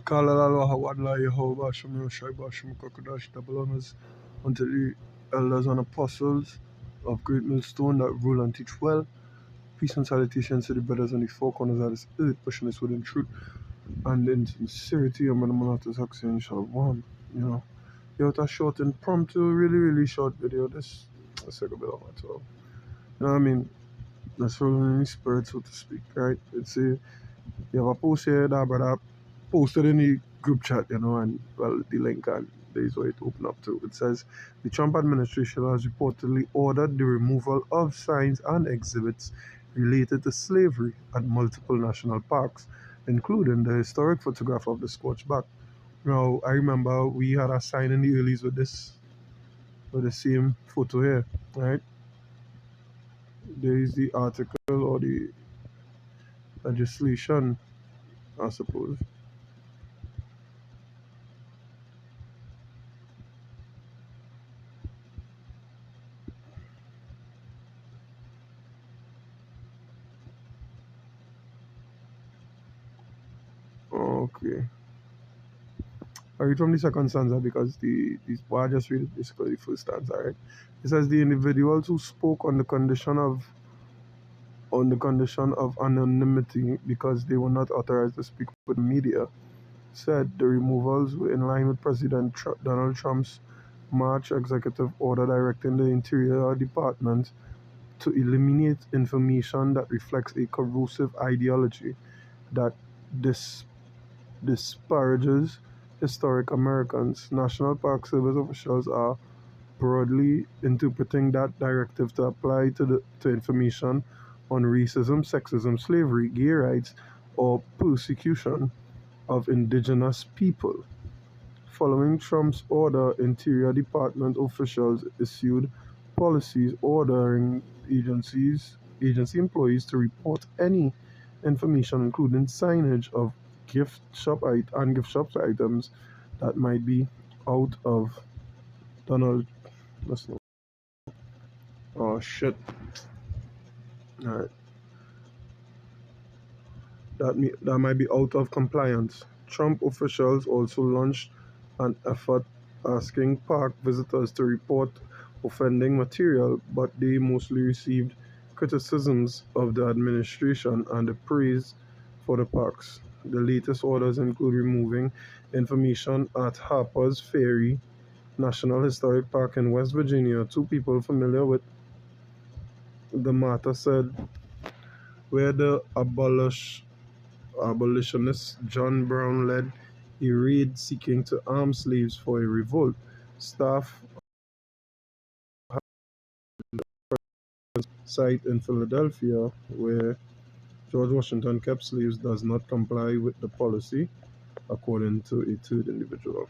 Kalala Hawadla Yehovah Shemir Shaiba Shem Kokodash double honors unto the elders and apostles of Great Millstone that rule and teach well. Peace and salutations to the brothers on the four corners of this earth, pushing us within truth and in sincerity. I'm going to Hakshin Shalom. You know, it's a short impromptu, really short video. Let's take a bit of my time. You know what I mean? That's rolling in the spirit, so to speak, right? It's a you have a post here that brother posted in the group chat, you know, and well, the link and there's where it open up to. It says the Trump administration has reportedly ordered the removal of signs and exhibits related to slavery at multiple national parks, including the historic photograph of the Scorched Back. Now, I remember we had a sign in the earlies with the same photo here, right? There is the article or the legislation, I suppose. Okay. I read from the second stanza because I just read basically the first stanza, right? It says the individuals who spoke on the condition of anonymity because they were not authorized to speak with the media said the removals were in line with Donald Trump's March executive order directing the Interior Department to eliminate information that reflects a corrosive ideology that dis- disparages historic Americans. National Park Service officials are broadly interpreting that directive to apply to information on racism, sexism, slavery, gay rights, or persecution of indigenous people. Following Trump's order, Interior Department officials issued policies ordering agency employees to report any information, including signage of gift shop items that might be out of Donald. Let's know. Oh shit! All right, that might be out of compliance. Trump officials also launched an effort asking park visitors to report offending material, but they mostly received criticisms of the administration and the praise for the parks. The latest orders include removing information at Harper's Ferry National Historic Park in West Virginia. Two people familiar with the matter said where the abolitionist John Brown led a raid seeking to arm slaves for a revolt. Staff site in Philadelphia, where George Washington kept slaves, does not comply with the policy, according to a third individual.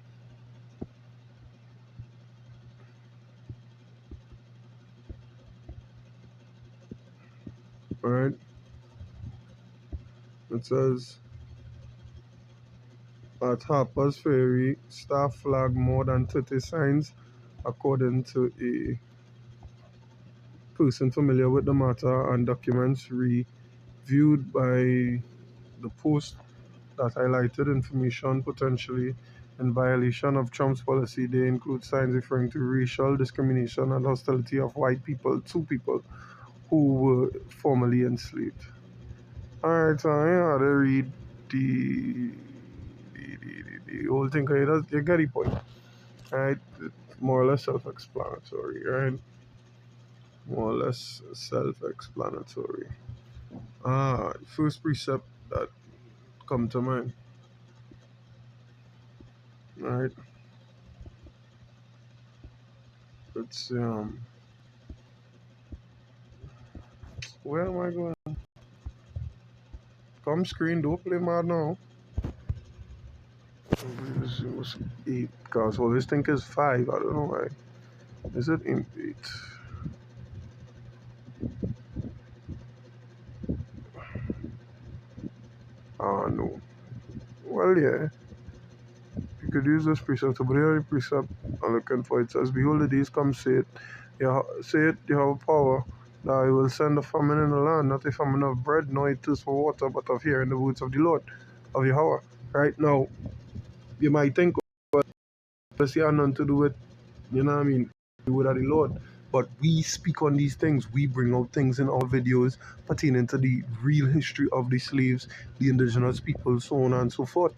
All right. It says at Harper's Ferry, staff flagged more than 30 signs, according to a person familiar with the matter, and documents reviewed by the Post that highlighted information potentially in violation of Trump's policy. They include signs referring to racial discrimination and hostility of white people to people who were formerly enslaved. Alright, so I had to read the whole thing because you get the point. Right? It's more or less self explanatory, right? More or less self explanatory. First precept that come to mind. Alright. Let's where am I going? Come screen, don't play mad now. This was 8 cars. Well, this thing is 5. I don't know why. Is it in 8? Ah, no. Well, yeah. You could use this precept. But here the precept I'm looking for, it says, behold, the days come, say it, you have power. That I will send a famine in the land, not a famine of bread, nor a thirst for water, but of hearing the words of the Lord, of Yahweh. Right now, You might think, this had nothing to do with, you know what I mean, the word of the Lord. But we speak on these things. We bring out things in our videos pertaining to the real history of the slaves, the indigenous people, so on and so forth.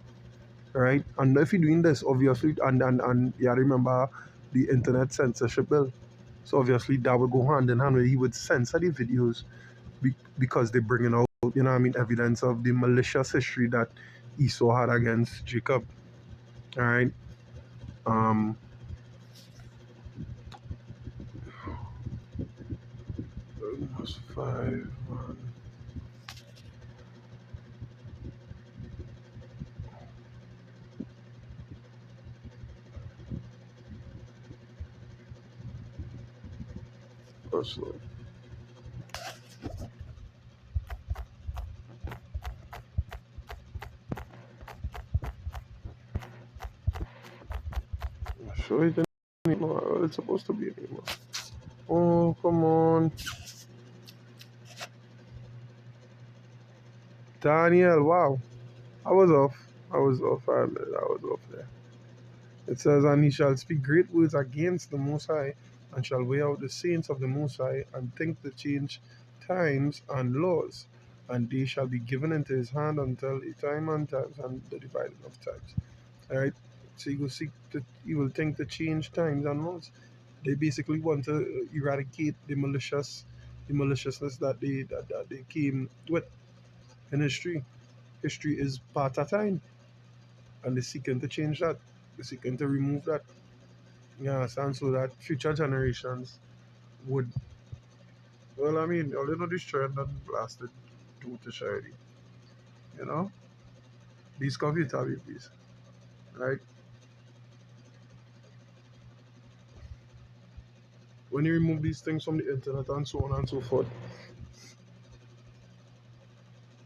Right? And if you're doing this, obviously, and yeah, remember the internet censorship bill. So obviously that would go hand in hand where he would censor the videos because they're bringing out, you know what I mean, evidence of the malicious history that Esau had against Jacob. All right. Um, almost 5, 1. So, sure it didn't anymore. Well, it's supposed to be anymore. Oh, come on. Daniel, wow. I was off. I was off. I admit I was off there. It says, and he shall speak great words against the Most High, and shall weigh out the saints of the Most High, and think to change times and laws, and they shall be given into his hand until a time and times and the dividing of times. All right. So you will think to change times and laws. They basically want to eradicate the maliciousness that they came with in history. History is part of time, and they're seeking to change that. They're seeking to remove that. Yes, and so that future generations would, well, I mean, a little destroyed and blasted to charity. You know, these computer babies, right? When you remove these things from the internet and so on and so forth,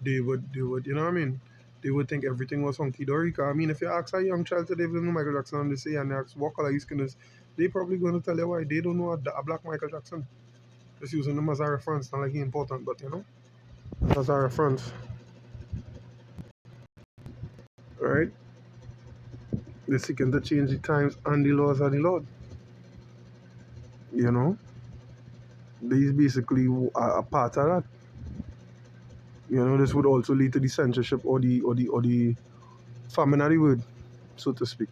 they would, you know what I mean? They would think everything was hunky dory. I mean, if you ask a young child today if they know Michael Jackson and they say, and they ask what color his skin is, they probably going to tell you why they don't know a black Michael Jackson. Just using them as a reference, not like he important, but you know, as a reference, right? They're seeking to change the times and the laws of the Lord. You know, these basically are a part of that. You know, this would also lead to the censorship or the famine of the word, so to speak.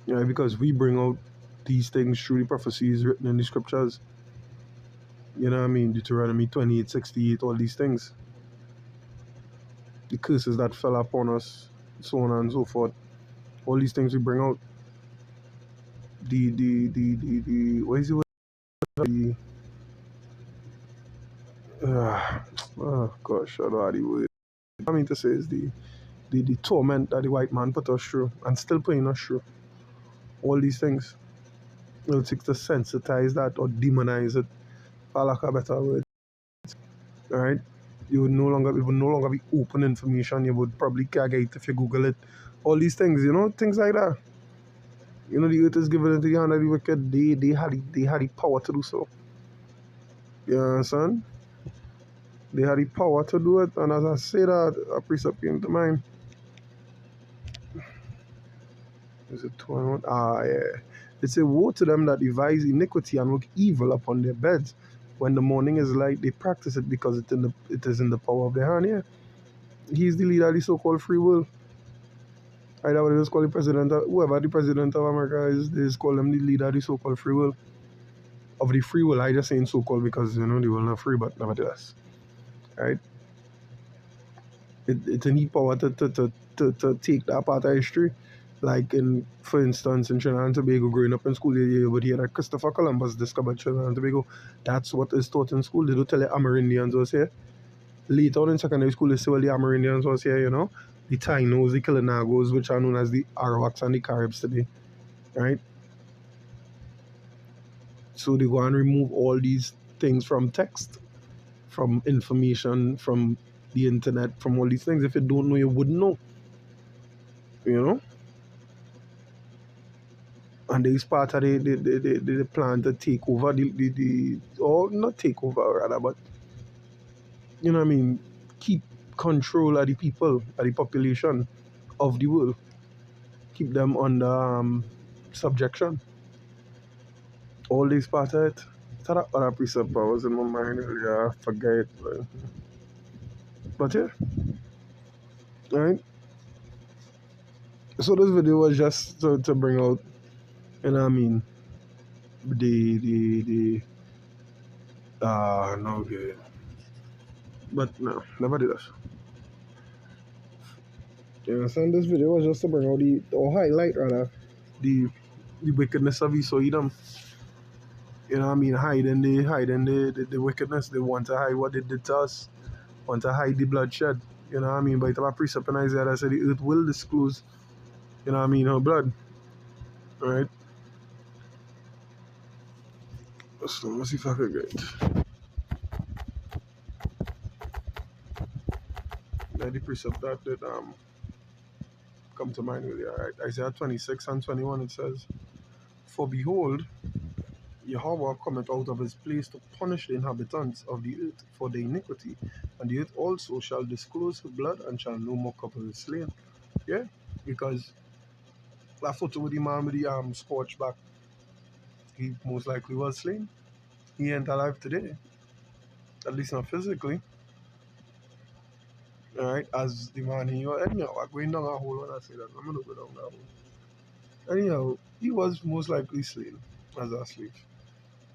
Yeah, because we bring out these things through the prophecies written in the scriptures. You know what I mean? Deuteronomy 28:68, all these things. The curses that fell upon us, so on and so forth. All these things we bring out. The what is it? The, oh gosh, I don't know the word. I mean to say is the torment that the white man put us through and still putting us through. All these things. It'll take to sensitize that or demonize it, for lack of a better word. Alright? It would no longer be open information. You would probably can't get it if you Google it. All these things, you know, things like that. You know, the earth is given into the hand of the wicked. They had the power to do so. You understand? They had the power to do it, and as I say that, a precept came to mind. Is it 21? Ah, yeah. It says, woe to them that devise iniquity and work evil upon their beds. When the morning is light, they practice it because it is in the power of their hand. Yeah. He's the leader of the so-called free will. Either what they just call the president, whoever the president of America is, they just call them the leader of the so-called free will. Of the free will, I just saying so-called because, you know, they will not free, but nevertheless. Right? It's in his power to take that part of history. Like for instance, in Trinidad and Tobago, growing up in school, you would hear that Christopher Columbus discovered Trinidad and Tobago. That's what is taught in school. They don't tell you Amerindians was here. Later on in secondary school, they say, well, the Amerindians was here, you know. The Tainos, the Kilinagos, which are known as the Arawaks and the Caribs today, right? So they go and remove all these things from text, from information, from the internet, from all these things. If you don't know, you wouldn't know, you know. And there is part of the plan to take over or not take over rather, but you know what I mean, keep control of the people, of the population of the world. keep them under subjection. All these part of it. So that other precept I was in my mind earlier, I forget. But yeah, right? So this video was just to bring out, you know what I mean, the no good. But no, nevertheless. You understand? This video was just to bring out or highlight rather, the the wickedness of Esau Edom. You know what I mean? Hiding the wickedness. They want to hide what they did to us. Want to hide the bloodshed. You know what I mean? But it's a precept in Isaiah that said the earth will disclose, you know what I mean, her blood. Right? So let's see if I can get it. Now the precept that did come to mind earlier, right? Isaiah 26 and 21 it says, "For behold, Yahweh cometh out of his place to punish the inhabitants of the earth for their iniquity, and the earth also shall disclose her blood and shall no more cover his slain." Yeah, because that photo with the man with the scorched back, he most likely was slain. He ain't alive today, at least not physically. Alright, as the man he was, anyhow, I'm going down a hole when I say that. I'm gonna go down that hole. Anyhow, he was most likely slain as a slave.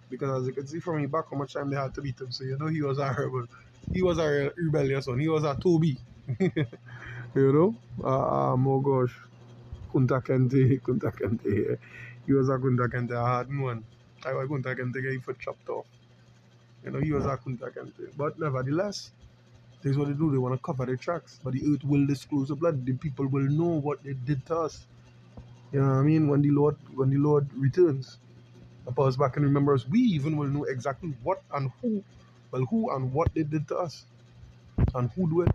Because as you can see from me back how much time they had to beat him, so you know he was a rebel. He was a rebellious one. He was a Toby. You know? Oh gosh. Kunta Kente, Kunta Kente. He was a Kunta Kente, a hard one. I was Kunta Kente get his foot chopped off. You know, he was a Kunta Kente. But nevertheless, this is what they do. They want to cover their tracks. But the earth will disclose the blood. The people will know what they did to us. You know what I mean? When the Lord returns. Pause back and remember us, we even will know exactly what and who and what they did to us. And who do it.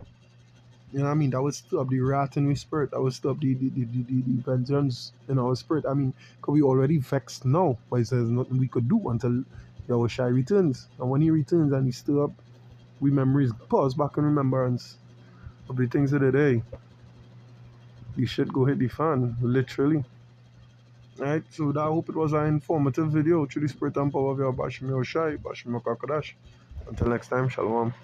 You know what I mean? That would stir up the wrath in our spirit. That would stir up the vengeance in our spirit. I mean, because we already vexed now. But there's nothing we could do until Yahushua returns. And when he returns and he stir up, we memories pause back in remembrance of the things of the day. The shit go hit the fan, literally. Alright, so I hope it was an informative video through the spirit and power of your Bashim Yoshai, Bashim Kakadash. Until next time, Shalom.